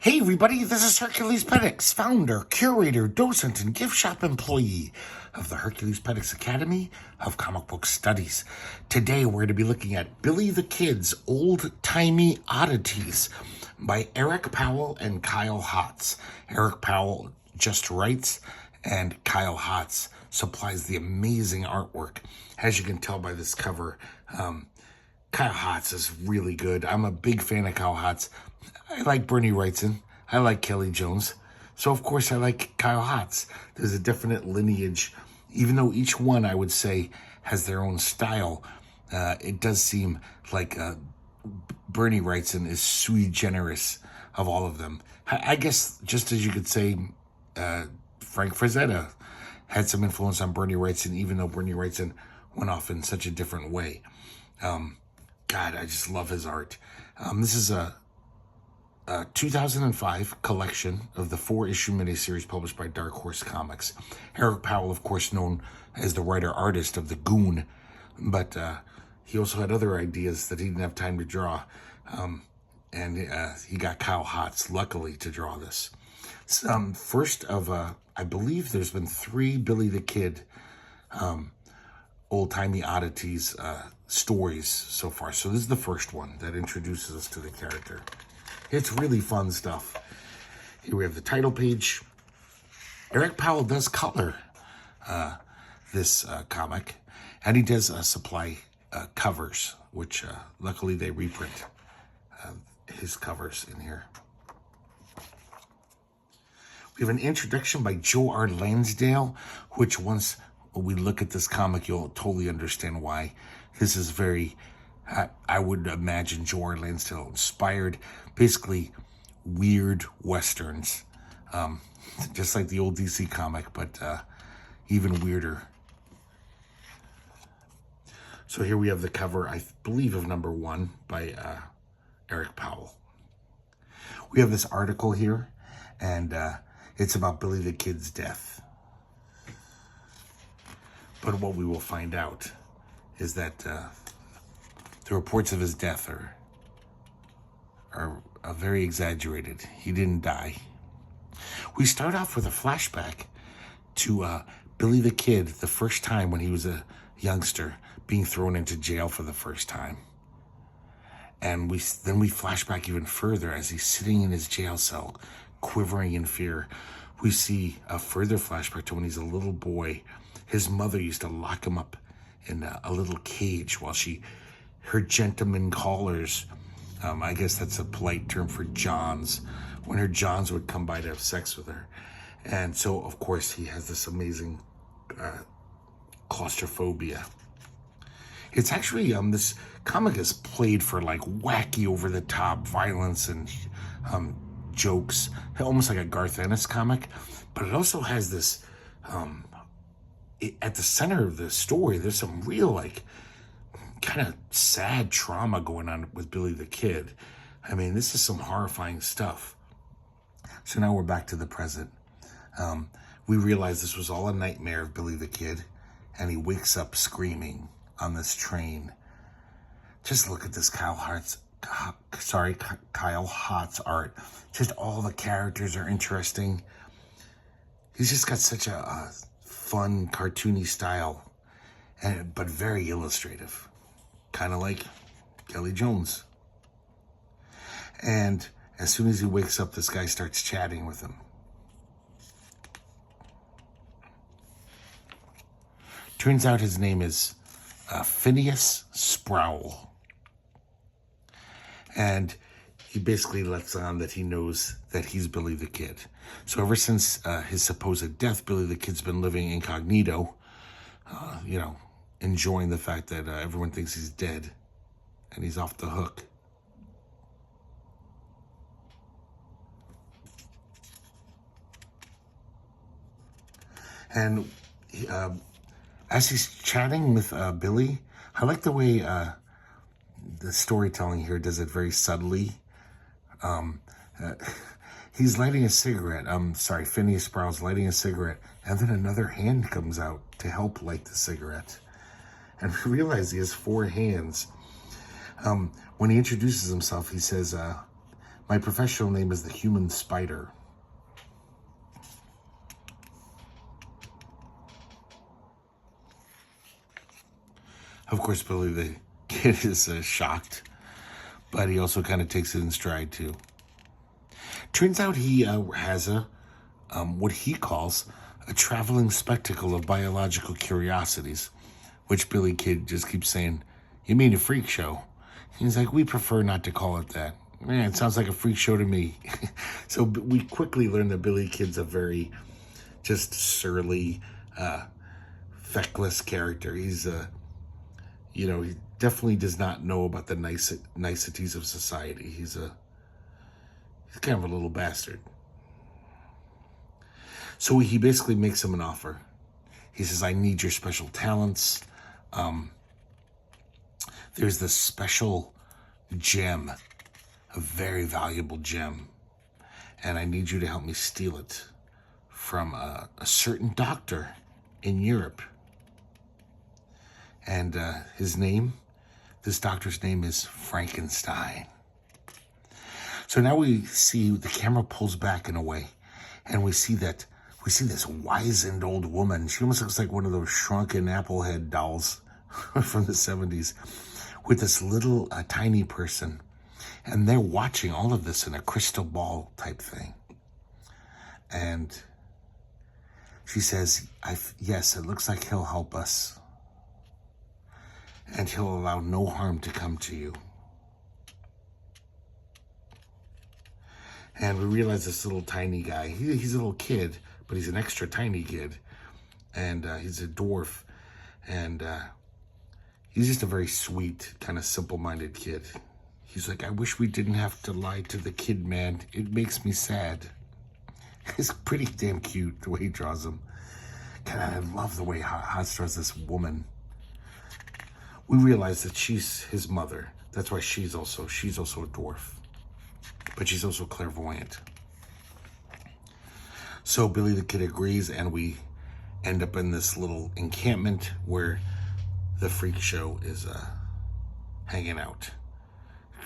Hey everybody, this is herculespetix, founder, curator, docent, and gift shop employee of the herculespetix Academy of Comic Book Studies. Today we're going to be looking at Billy the Kid's Old-Timey Oddities by Eric Powell and Kyle Hotz. Eric Powell just writes, and Kyle Hotz supplies the amazing artwork. As you can tell by this cover, Kyle Hotz is really good. I'm a big fan of Kyle Hotz. I like Bernie Wrightson. I like Kelly Jones. So, of course, I like Kyle Hotz. There's a definite lineage. Even though each one, I would say, has their own style, it does seem like Bernie Wrightson is sui generis of all of them. I guess, just as you could say, Frank Frazetta had some influence on Bernie Wrightson, even though Bernie Wrightson went off in such a different way. God, I just love his art. This is a 2005 collection of the 4-issue miniseries published by Dark Horse Comics. Eric Powell, of course, known as the writer-artist of The Goon, but he also had other ideas that he didn't have time to draw, and he got Kyle Hotz, luckily, to draw this. First of, I believe there's been 3 Billy the Kid Old-Timey Oddities stories so far. So this is the first one that introduces us to the character. It's really fun stuff. Here we have the title page. Eric Powell does color this comic, and he does supply covers, which luckily they reprint his covers in here. We have an introduction by Joe R. Lansdale, which once we look at this comic, you'll totally understand why. This is very, I would imagine Joe R. Lansdale inspired, basically weird westerns, just like the old DC comic, but even weirder. So here we have the cover, I believe, of number 1 by Eric Powell. We have this article here, and it's about Billy the Kid's death. But what we will find out is that the reports of his death are very exaggerated. He didn't die. We start off with a flashback to Billy the Kid, the first time when he was a youngster, being thrown into jail for the first time. And then we flash back even further as he's sitting in his jail cell, quivering in fear. We see a further flashback to when he's a little boy. His mother used to lock him up in a little cage while her gentleman callers, I guess that's a polite term for Johns, when her Johns would come by to have sex with her. And so, of course, he has this amazing claustrophobia. It's actually, this comic is played for like wacky over-the-top violence and jokes, almost like a Garth Ennis comic, but it also has this, at the center of the story, there's some real, like, kind of sad trauma going on with Billy the Kid. I mean, this is some horrifying stuff. So now we're back to the present. We realize this was all a nightmare of Billy the Kid, and he wakes up screaming on this train. Just look at this Kyle Hotz art. Just all the characters are interesting. He's just got such a fun, cartoony style, but very illustrative. Kind of like Kelly Jones. And as soon as he wakes up, this guy starts chatting with him. Turns out his name is Phineas Sproul. And he basically lets on that he knows that he's Billy the Kid. So ever since his supposed death, Billy the Kid's been living incognito, enjoying the fact that everyone thinks he's dead and he's off the hook. And as he's chatting with Billy, I like the way the storytelling here does it very subtly. He's lighting a cigarette. Phineas Sproul's lighting a cigarette, and then another hand comes out to help light the cigarette. And we realize he has 4 hands. When he introduces himself, he says, My professional name is the human spider. Of course, Billy the Kid is shocked, but he also kind of takes it in stride too. Turns out he has what he calls a traveling spectacle of biological curiosities, which Billy Kid just keeps saying, "You mean a freak show?" He's like, "We prefer not to call it that." Man, it sounds like a freak show to me. So we quickly learn that Billy Kid's a very just surly, feckless character. He's he definitely does not know about the niceties of society. He's kind of a little bastard. So he basically makes him an offer. He says, "I need your special talents. There's this special gem, a very valuable gem, and I need you to help me steal it from a certain doctor in Europe. And this doctor's name is Frankenstein." So now we see the camera pulls back in a way, and we see this wizened old woman. She almost looks like one of those shrunken Applehead dolls from the 70s, with this little tiny person. And they're watching all of this in a crystal ball type thing. And she says, "Yes, it looks like he'll help us. And he'll allow no harm to come to you." And we realize this little tiny guy, he's a little kid, but he's an extra tiny kid. And he's a dwarf. And he's just a very sweet, kind of simple-minded kid. He's like, "I wish we didn't have to lie to the kid, man. It makes me sad." It's pretty damn cute, the way he draws him. God, I love the way Hotz draws this woman. We realize that she's his mother. That's why she's also a dwarf. But she's also clairvoyant. So Billy the Kid agrees, and we end up in this little encampment where the freak show is hanging out.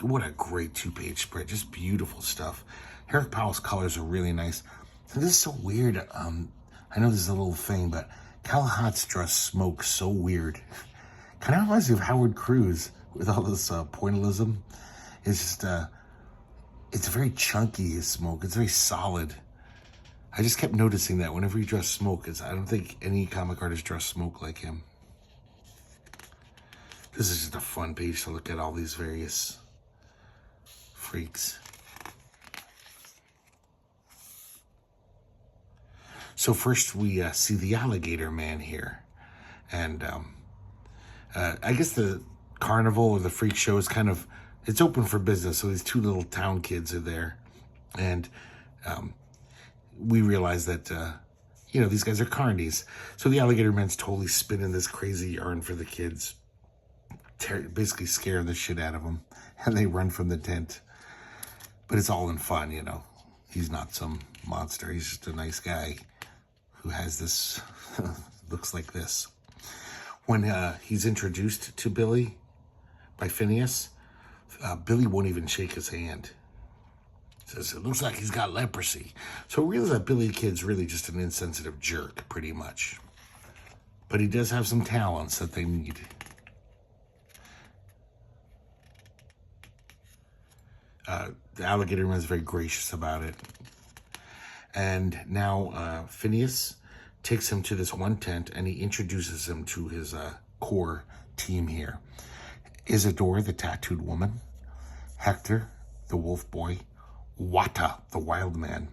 What a great 2-page spread. Just beautiful stuff. Eric Powell's colors are really nice. And this is so weird. I know this is a little thing, but Kyle Hotz draws smoke so weird. Kind of reminds me of Howard Cruz with all this pointillism. It's just, it's very chunky, his smoke. It's very solid. I just kept noticing that whenever he draws smoke. I don't think any comic artist draws smoke like him. This is just a fun page to look at all these various freaks. So first we see the alligator man here. And I guess the carnival or the freak show is it's open for business. So these two little town kids are there. And we realize that, these guys are carnies. So the alligator man's totally spinning this crazy yarn for the kids. Basically scaring the shit out of them. And they run from the tent. But it's all in fun, He's not some monster. He's just a nice guy who has this, looks like this. When he's introduced to Billy by Phineas, Billy won't even shake his hand. Says, "It looks like he's got leprosy." So we realize that Billy the Kid's really just an insensitive jerk, pretty much. But he does have some talents that they need. The alligator man is very gracious about it. And now Phineas takes him to this one tent, and he introduces him to his core team here. Isadora, the tattooed woman. Hector, the wolf boy. Wata, the wild man.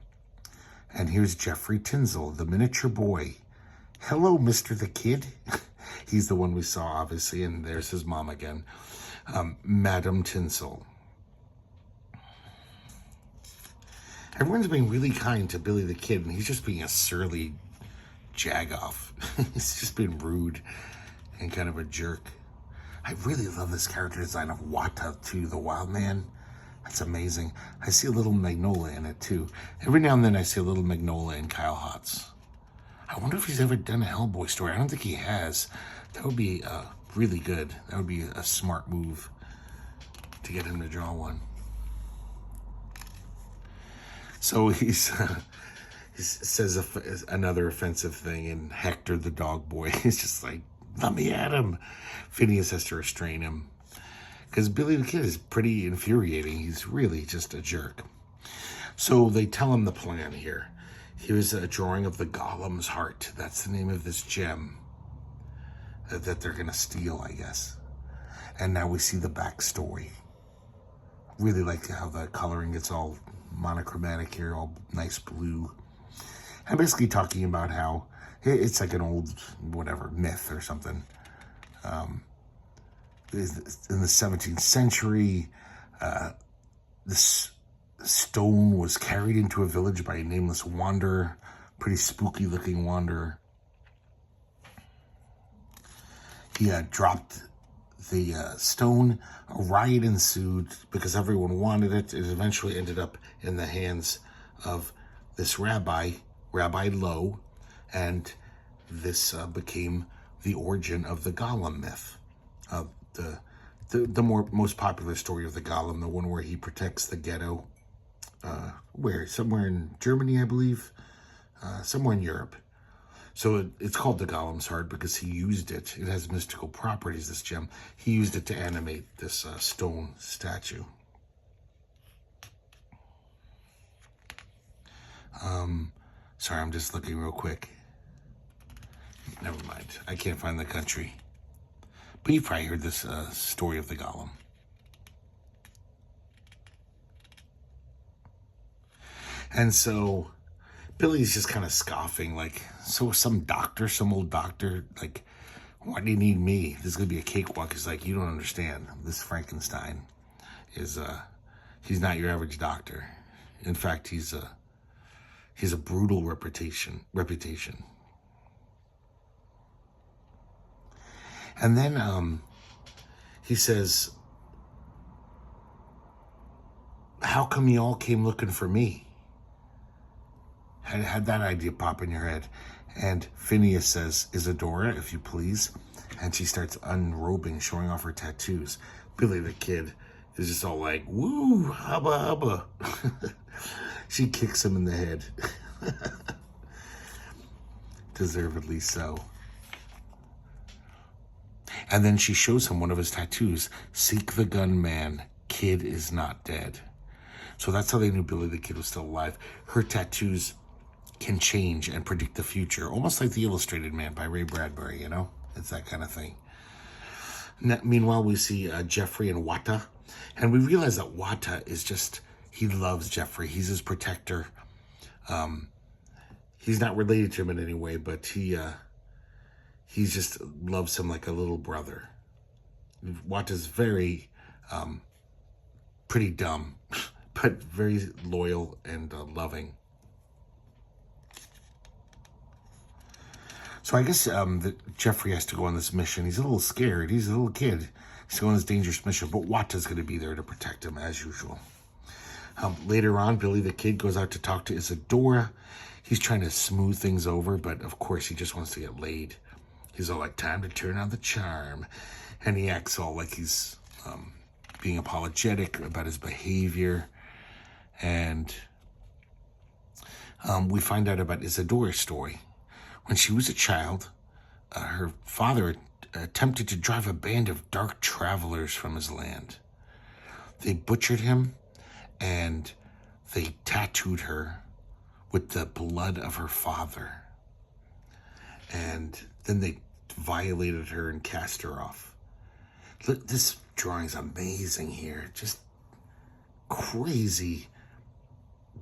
And here's Jeffrey Tinsel, the miniature boy. Hello, Mr. the Kid. He's the one we saw, obviously, and there's his mom again. Madam Tinsel. Everyone's being really kind to Billy the Kid, and he's just being a surly jagoff. He's just being rude and kind of a jerk. I really love this character design of Wata, too, the wild man. That's amazing. I see a little Magnolia in it, too. Every now and then I see a little Magnolia in Kyle Hotz. I wonder if he's ever done a Hellboy story. I don't think he has. That would be really good. That would be a smart move to get him to draw one. So he says another offensive thing, and Hector the dog boy is just like, let me at him. Phineas has to restrain him because Billy the Kid is pretty infuriating. He's really just a jerk. So they tell him the plan here. Here's a drawing of the Golem's heart. That's the name of this gem that they're going to steal, I guess. And now we see the backstory. Really like how the coloring gets all monochromatic here, all nice blue. I'm basically talking about how it's like an old, whatever, myth or something. In the 17th century, this stone was carried into a village by a nameless wanderer, pretty spooky looking wanderer. He dropped the stone. A riot ensued because everyone wanted it. It eventually ended up in the hands of this Rabbi Lowe, and this became the origin of the Golem myth. The most popular story of the Golem, the one where he protects the ghetto, somewhere in Germany, I believe, somewhere in Europe. So it's called the Golem's Heart because he used it. It has mystical properties, this gem. He used it to animate this stone statue. Sorry, I'm just looking real quick. Never mind. I can't find the country. But you've probably heard this story of the Golem. And so Billy's just kind of scoffing, like, so some old doctor, like, why do you need me? This is going to be a cakewalk. He's like, you don't understand. This Frankenstein is, he's not your average doctor. In fact, he's a brutal reputation. And then he says, how come you all came looking for me? Had that idea pop in your head. And Phineas says, Isadora, if you please. And she starts unrobing, showing off her tattoos. Billy the Kid is just all like, woo, hubba hubba. She kicks him in the head. Deservedly so. And then she shows him one of his tattoos. Seek the gunman. Kid is not dead. So that's how they knew Billy the Kid was still alive. Her tattoos can change and predict the future. Almost like The Illustrated Man by Ray Bradbury, you know? It's that kind of thing. Meanwhile, we see Jeffrey and Wata. And we realize that Wata is just, he loves Jeffrey. He's his protector. He's not related to him in any way, but he just loves him like a little brother. Wata's very, pretty dumb, but very loyal and loving. So I guess that Jeffrey has to go on this mission. He's a little scared. He's a little kid. He's going on this dangerous mission, but Wata's going to be there to protect him as usual. Later on, Billy the Kid goes out to talk to Isadora. He's trying to smooth things over, but of course he just wants to get laid. He's all like, time to turn on the charm. And he acts all like he's being apologetic about his behavior. And we find out about Isadora's story. When she was a child, her father attempted to drive a band of dark travelers from his land. They butchered him, and they tattooed her with the blood of her father. And then they violated her and cast her off. Look, this drawing's amazing here. Just crazy,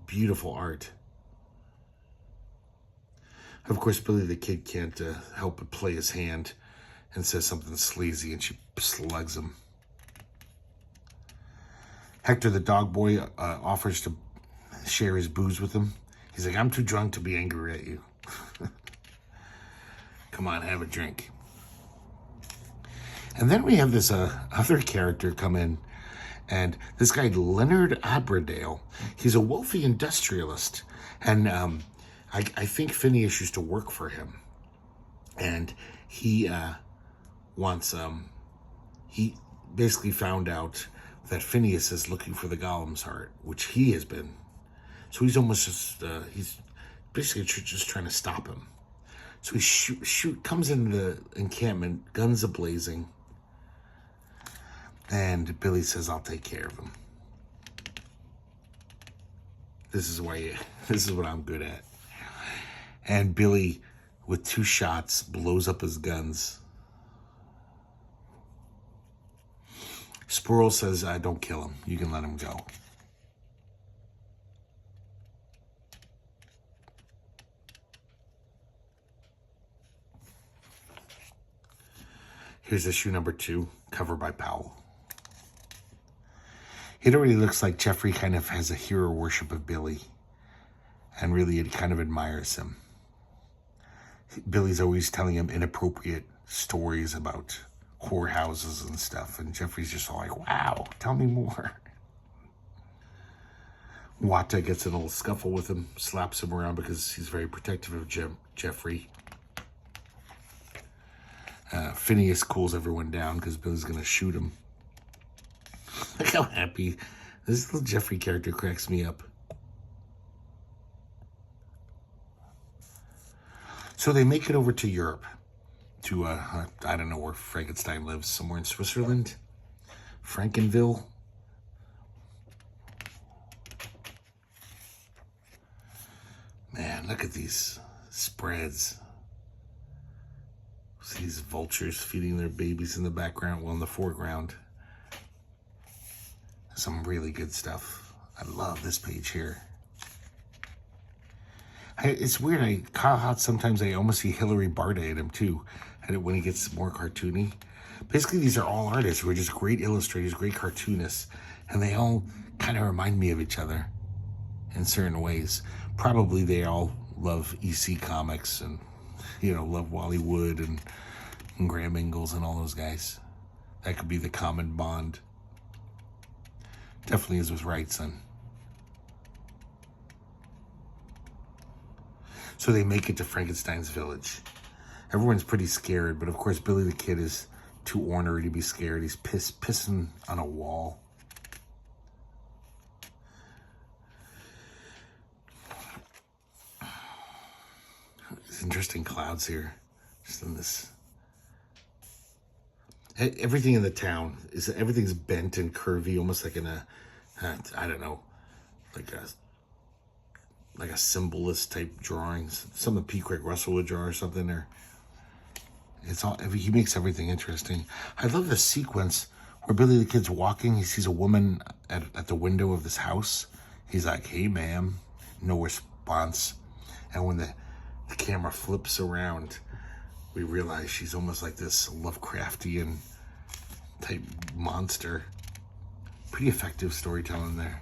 beautiful art. Of course, Billy the Kid can't help but play his hand and says something sleazy, and she slugs him. Hector the dog boy offers to share his booze with him. He's like, I'm too drunk to be angry at you. Come on, have a drink. And then we have this other character come in, and this guy, Leonard Abradale. He's a wealthy industrialist, and I think Phineas used to work for him, and he he basically found out that Phineas is looking for the Golem's heart, which he has been So he's almost just, he's basically just trying to stop him. So he comes into the encampment, guns a-blazing. And Billy says, I'll take care of him. This is what I'm good at. And Billy, with 2 shots, blows up his guns. Squirrel says, don't kill him. You can let him go. Here's issue number 2, cover by Powell. It already looks like Jeffrey kind of has a hero worship of Billy. And really, it kind of admires him. Billy's always telling him inappropriate stories about whorehouses and stuff. And Jeffrey's just all like, wow, tell me more. Wata gets in a little scuffle with him, slaps him around because he's very protective of Jeffrey. Phineas cools everyone down because Billy's going to shoot him. Look how happy. This little Jeffrey character cracks me up. So they make it over to Europe. To, I don't know where Frankenstein lives. Somewhere in Switzerland. Frankenville. Man, look at these spreads. See these vultures feeding their babies in the background, well, in the foreground. Some really good stuff. I love this page here. It's weird. Kyle Hotz, sometimes I almost see Hilary Barta in him too, and when he gets more cartoony. Basically, these are all artists who are just great illustrators, great cartoonists, and they all kind of remind me of each other in certain ways. Probably they all love EC Comics and, love Wally Wood and Graham Ingalls and all those guys. That could be the common bond. Definitely is with Wrightson. So they make it to Frankenstein's village. Everyone's pretty scared, but of course Billy the Kid is too ornery to be scared. He's pissing on a wall. There's interesting clouds here. Just in this. Everything in the town everything's bent and curvy, almost like in a, I don't know, like a symbolist type drawings. Something P. Craig Russell would draw or something. Or he makes everything interesting. I love the sequence where Billy the Kid's walking. He sees a woman at the window of this house. He's like, "Hey, ma'am," no response. And when the camera flips around, we realize she's almost like this Lovecraftian type monster. Pretty effective storytelling there.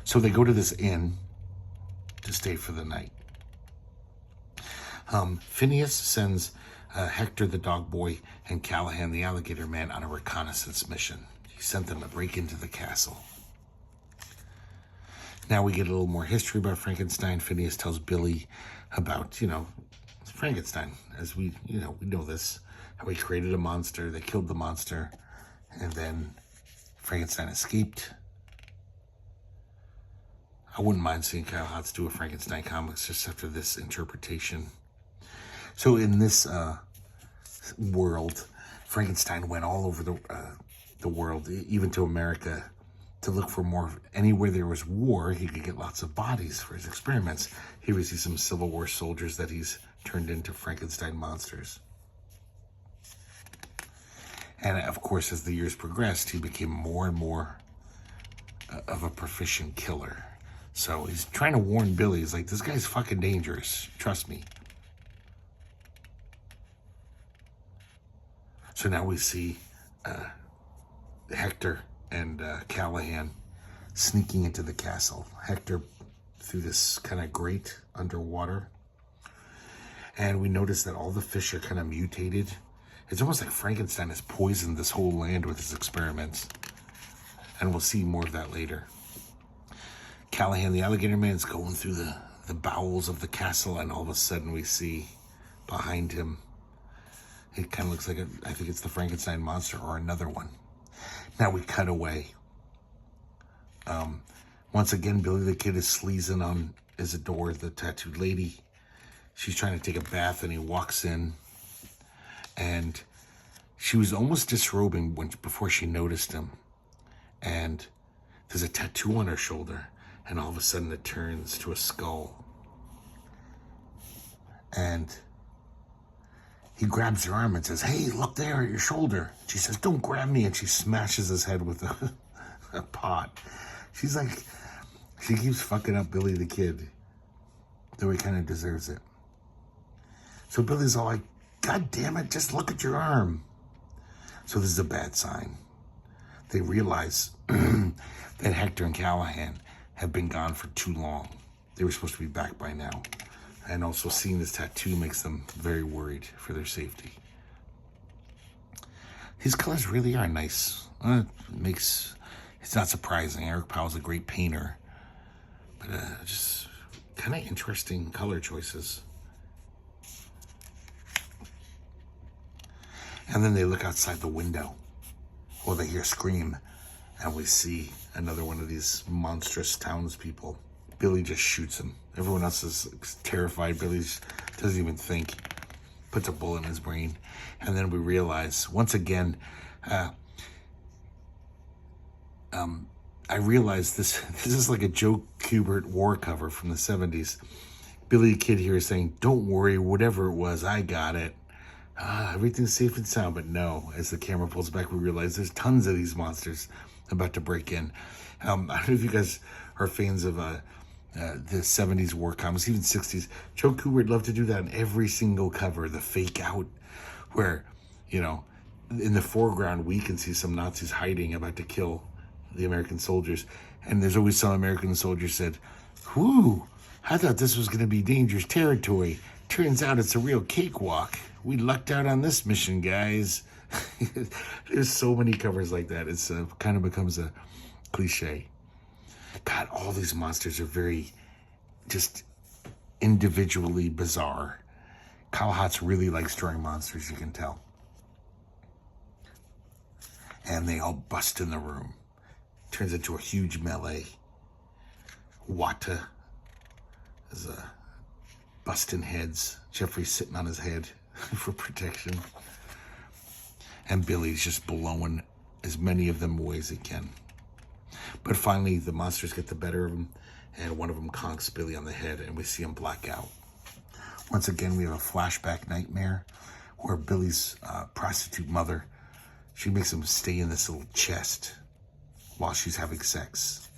So they go to this inn to stay for the night. Phineas sends Hector the dog boy and Callahan the alligator man on a reconnaissance mission. He sent them to break into the castle. Now we get a little more history about Frankenstein. Phineas tells Billy about, Frankenstein. As we know this. How he created a monster. They killed the monster. And then Frankenstein escaped. I wouldn't mind seeing Kyle Hotz do a Frankenstein comics just after this interpretation. So in this world, Frankenstein went all over the world, even to America, to look for more. Anywhere there was war, he could get lots of bodies for his experiments. Here we see some Civil War soldiers that he's turned into Frankenstein monsters. And of course, as the years progressed, he became more and more of a proficient killer. So he's trying to warn Billy. He's like, this guy's fucking dangerous. Trust me. So now we see Hector and Callahan sneaking into the castle. Hector through this kind of grate underwater. And we notice that all the fish are kind of mutated. It's almost like Frankenstein has poisoned this whole land with his experiments. And we'll see more of that later. Callahan, the alligator man, is going through the bowels of the castle, and all of a sudden we see behind him, it kind of looks like I think it's the Frankenstein monster or another one. Now we cut away Once again, Billy the Kid is sleazing on Isadore, the tattooed lady. She's trying to take a bath, and he walks in, and she was almost disrobing before she noticed him. And there's a tattoo on her shoulder, and all of a sudden it turns to a skull. And he grabs her arm and says, "Hey, look there at your shoulder." She says, "Don't grab me," and she smashes his head with a pot. She's like, she keeps fucking up Billy the Kid, though he kind of deserves it. So Billy's all like, "God damn it, just look at your arm." So this is a bad sign. They realize that Hector and Callahan have been gone for too long. They were supposed to be back by now. And also seeing this tattoo makes them very worried for their safety. His colors really are nice. It's not surprising. Eric Powell's a great painter. But just kind of interesting color choices. And then they look outside the window. Well, they hear a scream. And we see another one of these monstrous townspeople. Billy just shoots him. Everyone else is terrified. Billy doesn't even think. Puts a bullet in his brain. And then we realize, once again, I realize this is like a Joe Kubert war cover from the 70s. Billy the Kid here is saying, "Don't worry, whatever it was, I got it. Everything's safe and sound." But no, as the camera pulls back, we realize there's tons of these monsters about to break in. I don't know if you guys are fans of the 70s war comics, even 60s. Joe Kubert loved to do that in every single cover, the fake out, where, you know, in the foreground, we can see some Nazis hiding about to kill the American soldiers. And there's always some American soldiers said, "Whew, I thought this was going to be dangerous territory. Turns out it's a real cakewalk. We lucked out on this mission, guys." There's so many covers like that. It's kind of becomes a cliche. God, all these monsters are very just individually bizarre. Kyle Hotz really likes drawing monsters, you can tell. And they all bust in the room. Turns into a huge melee. Wata is busting heads. Jeffrey's sitting on his head for protection. And Billy's just blowing as many of them away as he can. But finally, the monsters get the better of him, and one of them conks Billy on the head, and we see him black out. Once again, we have a flashback nightmare where Billy's prostitute mother, she makes him stay in this little chest while she's having sex.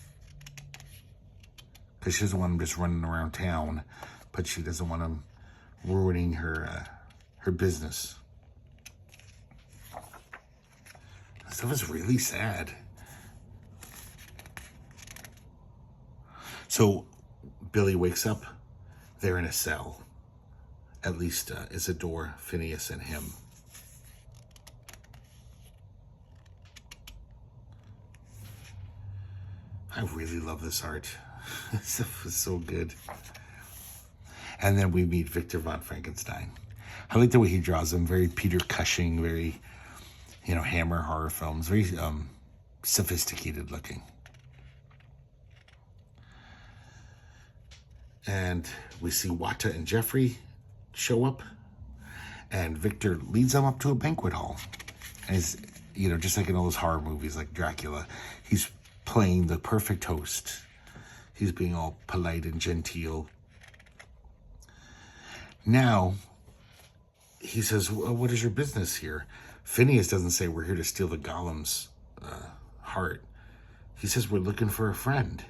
Because she doesn't want him just running around town, but she doesn't want him ruining her business. Stuff is really sad. So Billy wakes up. They're in a cell. At least Isadore, Phineas, and him. I really love this art. This stuff is so good. And then we meet Victor von Frankenstein. I like the way he draws him. Very Peter Cushing, very, Hammer horror films. Very sophisticated looking. And we see Wata and Jeffrey show up. And Victor leads them up to a banquet hall. And he's, just like in all those horror movies like Dracula, he's playing the perfect host. He's being all polite and genteel. Now, he says, well, "What is your business here?" Phineas doesn't say, "We're here to steal the golem's heart." He says, "We're looking for a friend."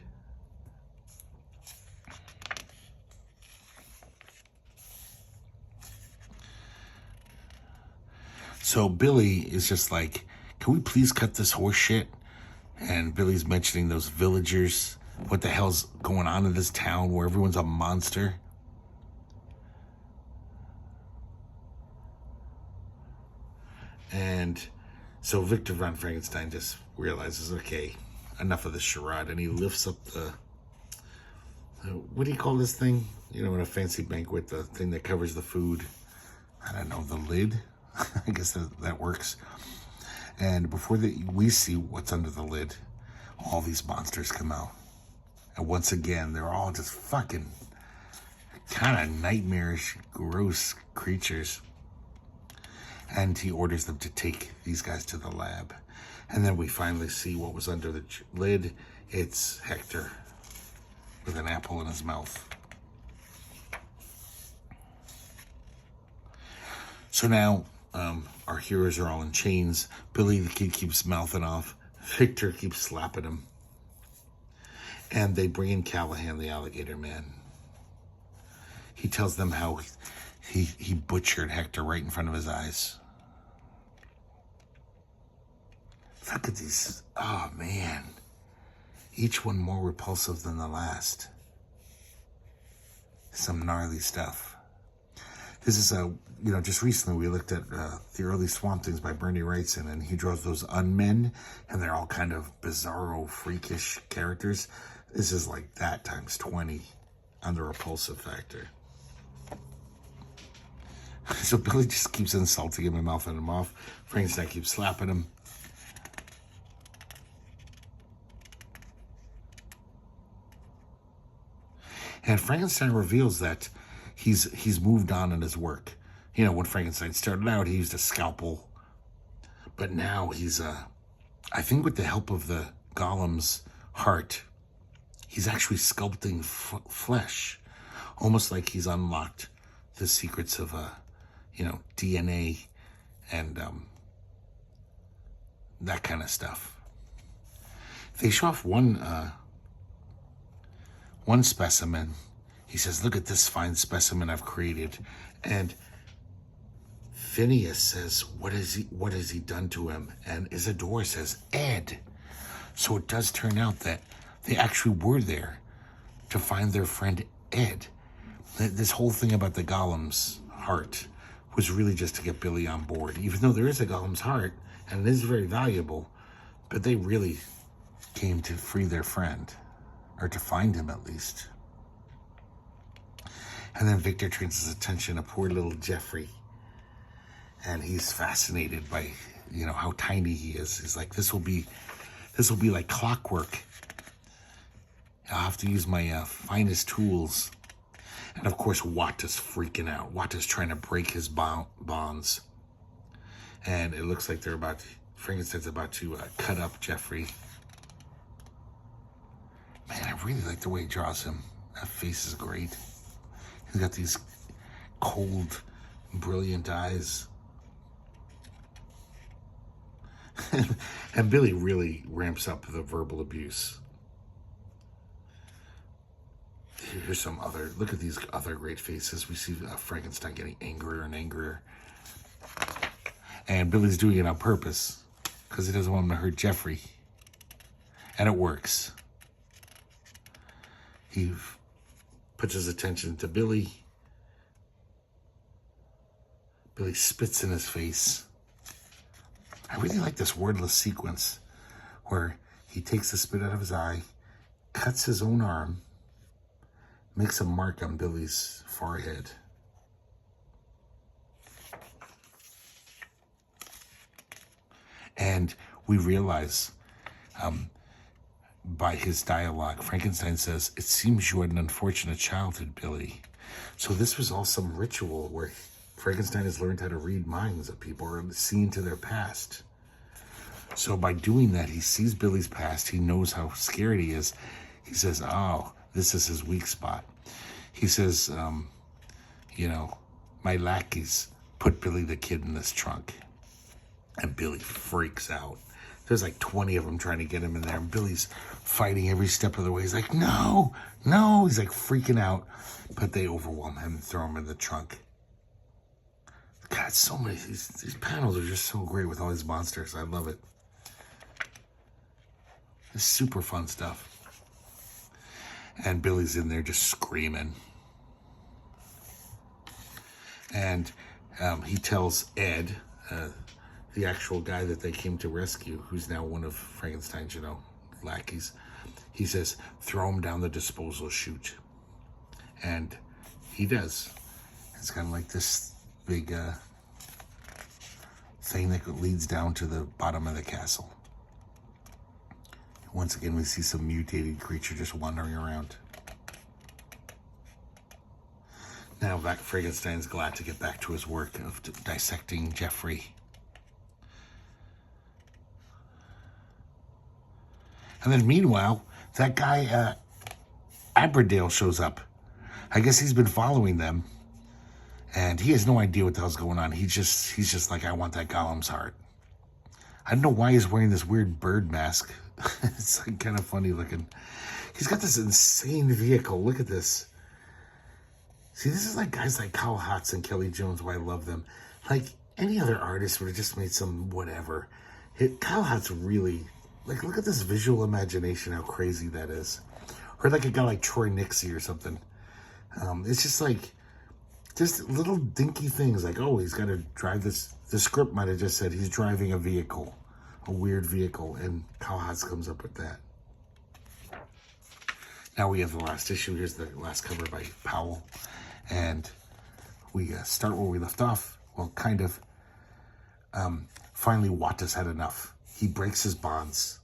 So Billy is just like, "Can we please cut this horse shit?" And Billy's mentioning those villagers. What the hell's going on in this town where everyone's a monster? And so Victor von Frankenstein just realizes, okay, enough of this charade. And he lifts up the, what do you call this thing? In a fancy banquet, the thing that covers the food. I don't know, the lid? I guess that works. And before we see what's under the lid, all these monsters come out. And once again, they're all just fucking kind of nightmarish, gross creatures. And he orders them to take these guys to the lab. And then we finally see what was under the lid. It's Hector with an apple in his mouth. So now our heroes are all in chains. Billy the Kid keeps mouthing off. Victor keeps slapping him. And they bring in Callahan, the alligator man. He tells them how he butchered Hector right in front of his eyes. Look at these. Oh, man. Each one more repulsive than the last. Some gnarly stuff. This is just recently we looked at the early Swamp Things by Bernie Wrightson, and he draws those unmen, and they're all kind of bizarro, freakish characters. This is like that times 20 on the repulsive factor. So Billy just keeps insulting him and mouthing him off. Frankenstein keeps slapping him. And Frankenstein reveals that he's moved on in his work. You know, when Frankenstein started out, he used a scalpel. But now he's, I think with the help of the golem's heart, he's actually sculpting flesh. Almost like he's unlocked the secrets of, DNA and that kind of stuff. They show off one specimen. He says, look at this fine specimen I've created. And Phineas says, what has he done to him? And Isadora says, Ed. So it does turn out that they actually were there to find their friend Ed. This whole thing about the golem's heart was really just to get Billy on board. Even though there is a golem's heart, and it is very valuable, but they really came to free their friend. Or to find him, at least. And then Victor turns his attention to poor little Jeffrey. And he's fascinated by, how tiny he is. He's like, this will be like clockwork. I'll have to use my finest tools. And of course, Watt is freaking out. Watt is trying to break his bonds. And it looks like Frankenstein's about to cut up Jeffrey. Man, I really like the way he draws him. That face is great. He's got these cold, brilliant eyes. And Billy really ramps up the verbal abuse. Here's look at these other great faces. We see Frankenstein getting angrier and angrier. And Billy's doing it on purpose because he doesn't want him to hurt Jeffrey. And it works. He puts his attention to Billy. Billy spits in his face. I really like this wordless sequence where he takes the spit out of his eye, cuts his own arm, makes a mark on Billy's forehead. And we realize by his dialogue, Frankenstein says, it seems you had an unfortunate childhood, Billy. So this was all some ritual where Frankenstein has learned how to read minds of people or seen to their past. So by doing that, he sees Billy's past. He knows how scared he is. He says, oh, this is his weak spot. He says, my lackeys put Billy the Kid in this trunk. And Billy freaks out. There's like 20 of them trying to get him in there. And Billy's fighting every step of the way. He's like, no. He's like freaking out. But they overwhelm him and throw him in the trunk. God, so many. These panels are just so great with all these monsters. I love it. It's super fun stuff. And Billy's in there just screaming. And he tells Ed, the actual guy that they came to rescue, who's now one of Frankenstein's, lackeys. He says, throw him down the disposal chute. And he does. It's kind of like this big thing that leads down to the bottom of the castle. Once again, we see some mutated creature just wandering around. Now, Frankenstein's glad to get back to his work of dissecting Jeffrey. And then meanwhile, that guy, Aberdale, shows up. I guess he's been following them. And he has no idea what the hell's going on. He's just like, I want that Gollum's heart. I don't know why he's wearing this weird bird mask. It's like kind of funny looking. He's got this insane vehicle. Look at this. See, this is like guys like Kyle Hotz and Kelly Jones, why I love them. Like, any other artist would have just made some whatever. Kyle Hotz really, like, look at this visual imagination, how crazy that is. Or like a guy like Troy Nixie or something. It's just like, just little dinky things. Like, oh, he's got to drive this. The script might have just said he's driving a vehicle, a weird vehicle. And Kyle Hotz comes up with that. Now we have the last issue. Here's the last cover by Powell. And we start where we left off. Well, kind of. Finally, Wata's had enough. He breaks his bonds.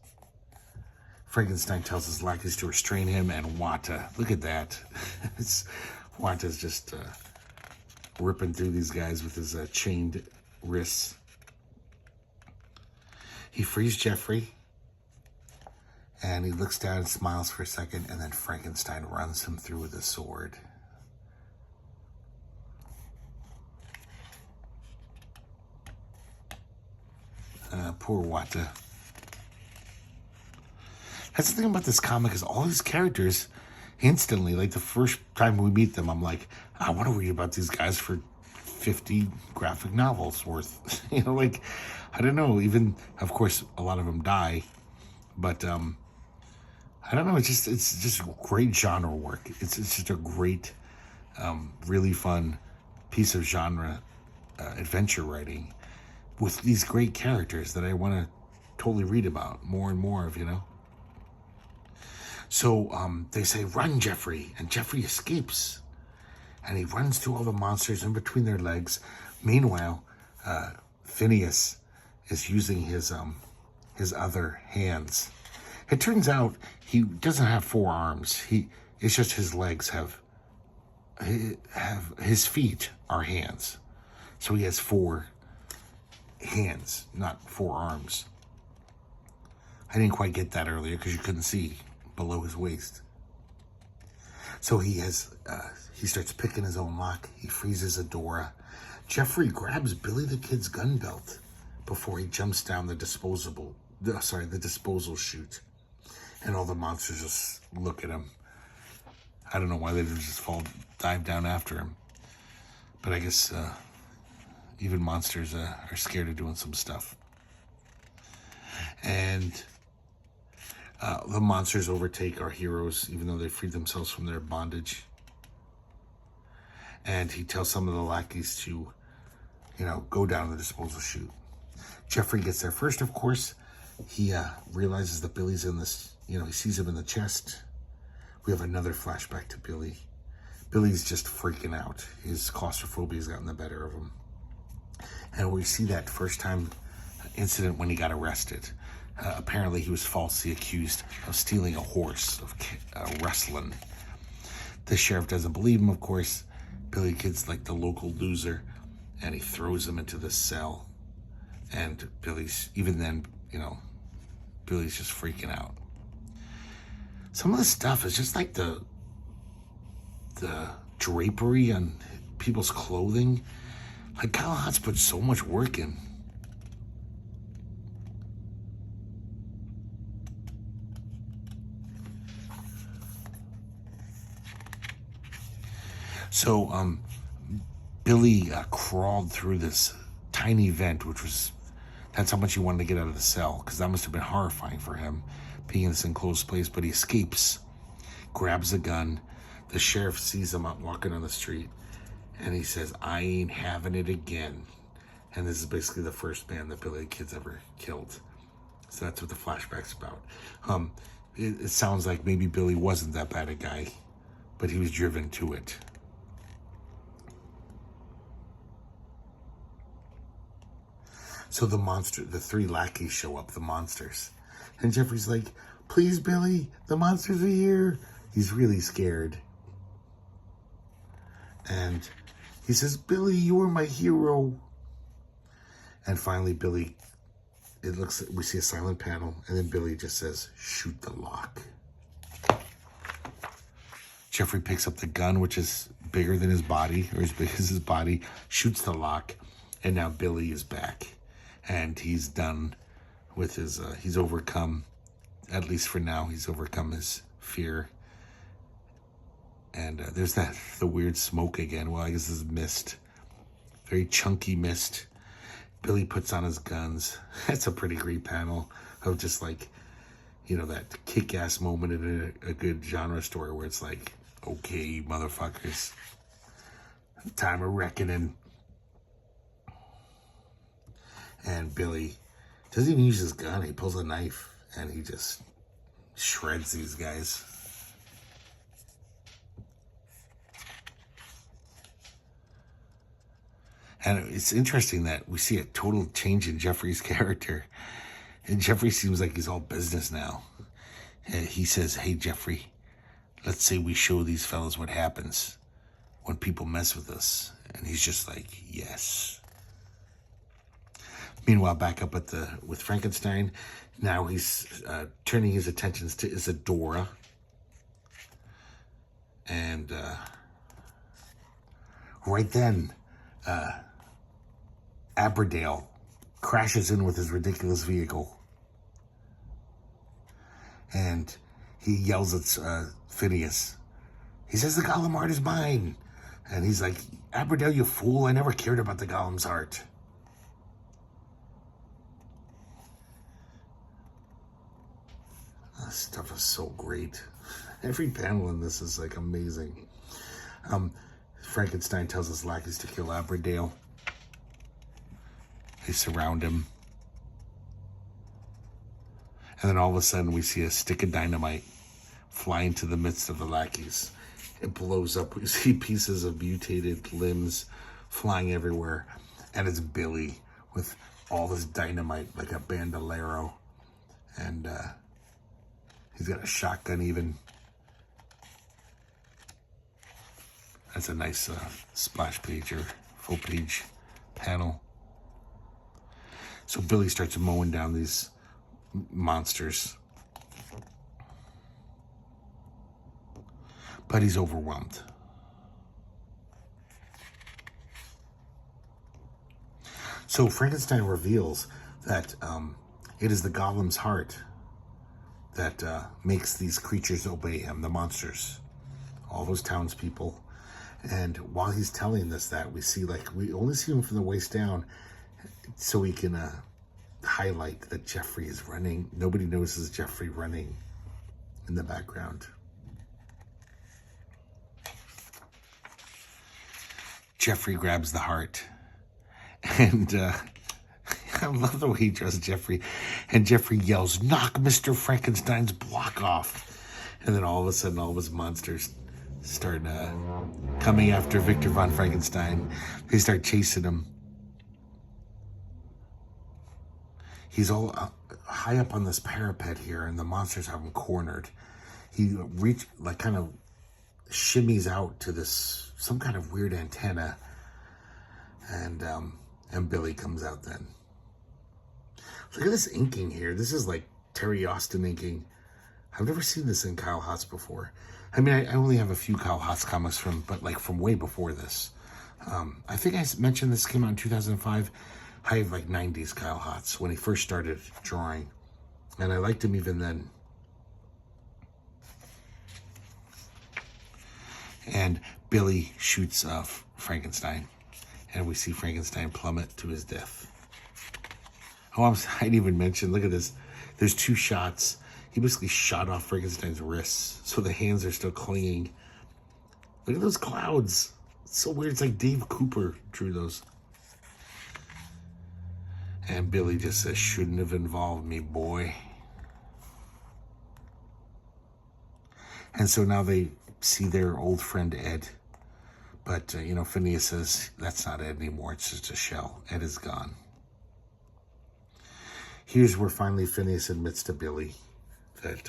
Frankenstein tells his lackeys to restrain him, and Wata, look at that. Wata's just ripping through these guys with his chained wrists. He frees Jeffrey, and he looks down and smiles for a second, and then Frankenstein runs him through with a sword. Poor Wata. That's the thing about this comic is all these characters instantly, like the first time we meet them, I'm like, I want to read about these guys for 50 graphic novels worth. You know, like, I don't know, even, of course, a lot of them die, but I don't know, it's just great genre work. It's just a great, really fun piece of genre adventure writing with these great characters that I want to totally read about more and more of, you know? So they say, run, Jeffrey, and Jeffrey escapes. And he runs through all the monsters in between their legs. Meanwhile, Phineas is using his other hands. It turns out he doesn't have 4 arms. It's just his legs have his feet are hands. So he has 4 hands, not 4 arms. I didn't quite get that earlier because you couldn't see below his waist. So he starts picking his own lock. He freezes Adora. Jeffrey grabs Billy the Kid's gun belt before he jumps down the disposal chute. And all the monsters just look at him. I don't know why they didn't just dive down after him. But I guess even monsters are scared of doing some stuff. And the monsters overtake our heroes, even though they freed themselves from their bondage. And he tells some of the lackeys to, go down the disposal chute. Jeffrey gets there first, of course. He realizes that Billy's in this, he sees him in the chest. We have another flashback to Billy. Billy's just freaking out. His claustrophobia's gotten the better of him. And we see that first time incident when he got arrested. Apparently he was falsely accused of stealing a horse, of wrestling. The sheriff doesn't believe him, of course. Billy Kid's like the local loser, and he throws him into the cell. And Billy's just freaking out. Some of the stuff is just like the drapery on people's clothing. Like, Kyle Hotz put so much work in. So, Billy crawled through this tiny vent, that's how much he wanted to get out of the cell, because that must have been horrifying for him, being in this enclosed place. But he escapes, grabs a gun. The sheriff sees him out walking on the street, and he says, I ain't having it again. And this is basically the first man that Billy the Kid's ever killed. So that's what the flashback's about. It sounds like maybe Billy wasn't that bad a guy, but he was driven to it. So the 3 lackeys show up, the monsters. And Jeffrey's like, Please, Billy, the monsters are here. He's really scared. And he says, Billy, you are my hero. And finally, Billy, we see a silent panel, and then Billy just says, shoot the lock. Jeffrey picks up the gun, which is bigger than his body, or as big as his body, shoots the lock, and now Billy is back. And he's done with his, he's overcome, at least for now, he's overcome his fear. And there's the weird smoke again. Well, I guess this is mist. Very chunky mist. Billy puts on his guns. That's a pretty great panel of just like, that kick-ass moment in a good genre story where it's like, okay, motherfuckers, time of reckoning. And Billy doesn't even use his gun. He pulls a knife and he just shreds these guys. And it's interesting that we see a total change in Jeffrey's character. And Jeffrey seems like he's all business now. And he says, hey, Jeffrey, let's say we show these fellas what happens when people mess with us. And he's just like, yes. Meanwhile, back up with Frankenstein, now he's turning his attentions to Isadora. And right then, Aberdale crashes in with his ridiculous vehicle. And he yells at Phineas. He says, the Golem heart is mine. And he's like, Aberdale, you fool. I never cared about the Golem's heart. This stuff is so great. Every panel in this is like amazing. Frankenstein tells his lackeys to kill Aberdale. They surround him. And then all of a sudden we see a stick of dynamite fly into the midst of the lackeys. It blows up. We see pieces of mutated limbs flying everywhere. And it's Billy with all this dynamite like a bandolero. And he's got a shotgun even. That's a nice splash page or full page panel. So Billy starts mowing down these monsters. But he's overwhelmed. So Frankenstein reveals that it is the Golem's heart that makes these creatures obey him, the monsters, all those townspeople. And while he's telling us that, we only see him from the waist down, so we can highlight that Jeffrey is running. Nobody notices Jeffrey running in the background. Jeffrey grabs the heart. And I love the way he draws Jeffrey. And Jeffrey yells, knock Mr. Frankenstein's block off. And then all of a sudden, all of his monsters start coming after Victor von Frankenstein. They start chasing him. He's all high up on this parapet here, and the monsters have him cornered. He kind of shimmies out to some kind of weird antenna, and Billy comes out then. Look at this inking here. This is like Terry Austin inking. I've never seen this in Kyle Hotz before. I mean, I only have a few Kyle Hotz comics from way before this. I think I mentioned this came out in 2005. I have like 90s Kyle Hotz when he first started drawing. And I liked him even then. And Billy shoots Frankenstein. And we see Frankenstein plummet to his death. Oh, I didn't even mention, look at this. There's two shots. He basically shot off Frankenstein's wrists. So the hands are still clinging. Look at those clouds. It's so weird. It's like Dave Cooper drew those. And Billy just says, shouldn't have involved me, boy. And so now they see their old friend Ed. But, Phineas says, that's not Ed anymore. It's just a shell. Ed is gone. Here's where finally Phineas admits to Billy that,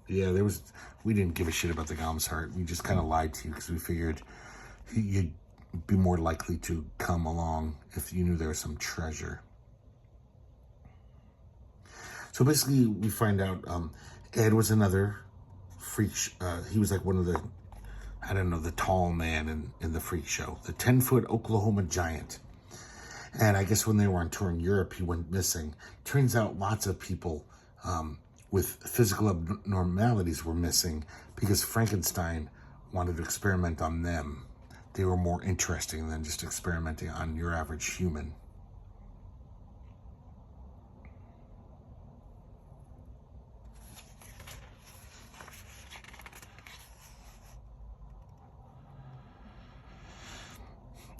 yeah, we didn't give a shit about the Golem's heart. We just kind of lied to you because we figured you'd be more likely to come along if you knew there was some treasure. So basically, we find out Ed was another freak. He was like one of the, I don't know, the tall man in the freak show, the 10-foot Oklahoma giant. And I guess when they were on tour in Europe, he went missing. Turns out lots of people with physical abnormalities were missing because Frankenstein wanted to experiment on them. They were more interesting than just experimenting on your average human.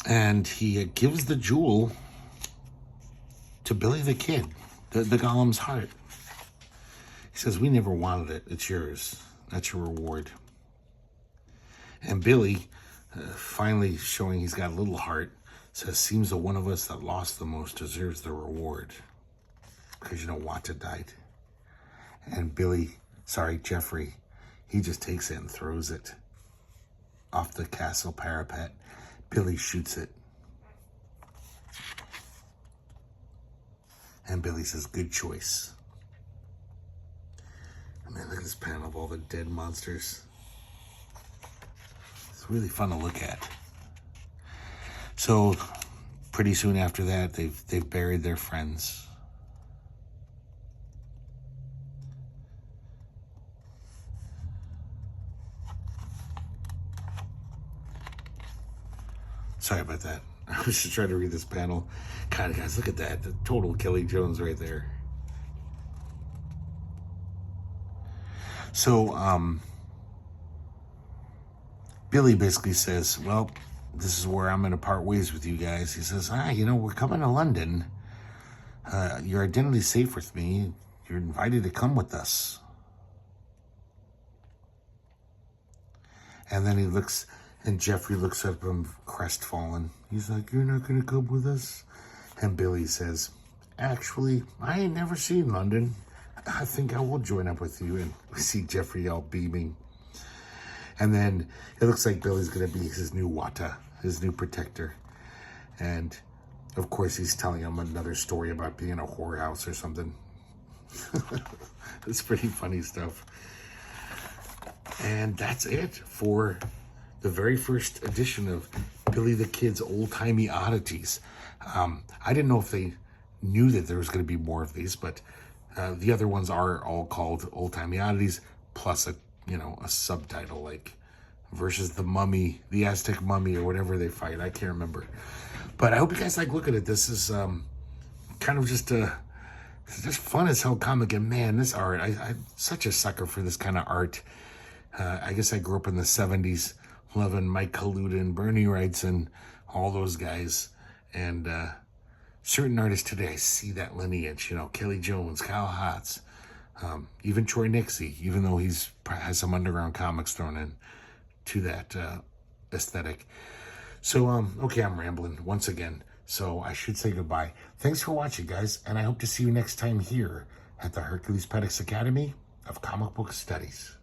And he gives the jewel to Billy the Kid, the Golem's heart. He says, we never wanted it. It's yours. That's your reward. And Billy, finally showing he's got a little heart, says, seems the one of us that lost the most deserves the reward. Because, Wata died. And Jeffrey, he just takes it and throws it off the castle parapet. Billy shoots it. And Billy says, good choice. I mean, look at this panel of all the dead monsters. It's really fun to look at. So, pretty soon after that, they've buried their friends. Sorry about that. I was just trying to read this panel. God, guys, look at that. The total Kelly Jones right there. So, Billy basically says, well, this is where I'm going to part ways with you guys. He says, we're coming to London. Your identity's safe with me. You're invited to come with us. And then he looks... And Jeffrey looks at him crestfallen. He's like, you're not going to come with us? And Billy says, actually, I ain't never seen London. I think I will join up with you. And we see Jeffrey all beaming. And then it looks like Billy's going to be his new Wata, his new protector. And, of course, he's telling him another story about being in a whorehouse or something. It's pretty funny stuff. And that's it for the very first edition of Billy the Kid's Old-Timey Oddities. I didn't know if they knew that there was going to be more of these, but the other ones are all called Old-Timey Oddities, plus a subtitle like versus the mummy, the Aztec mummy, or whatever they fight. I can't remember. But I hope you guys like looking at this. This is kind of just fun as hell comic. And man, this art, I'm such a sucker for this kind of art. I guess I grew up in the 70s. Loving Mike Kaluta, Bernie Wrightson, all those guys. And certain artists today, I see that lineage. Kelly Jones, Kyle Hotz, even Troy Nixie, even though has some underground comics thrown in to that aesthetic. So, okay, I'm rambling once again. So I should say goodbye. Thanks for watching, guys. And I hope to see you next time here at the Herculespetix Academy of Comic Book Studies.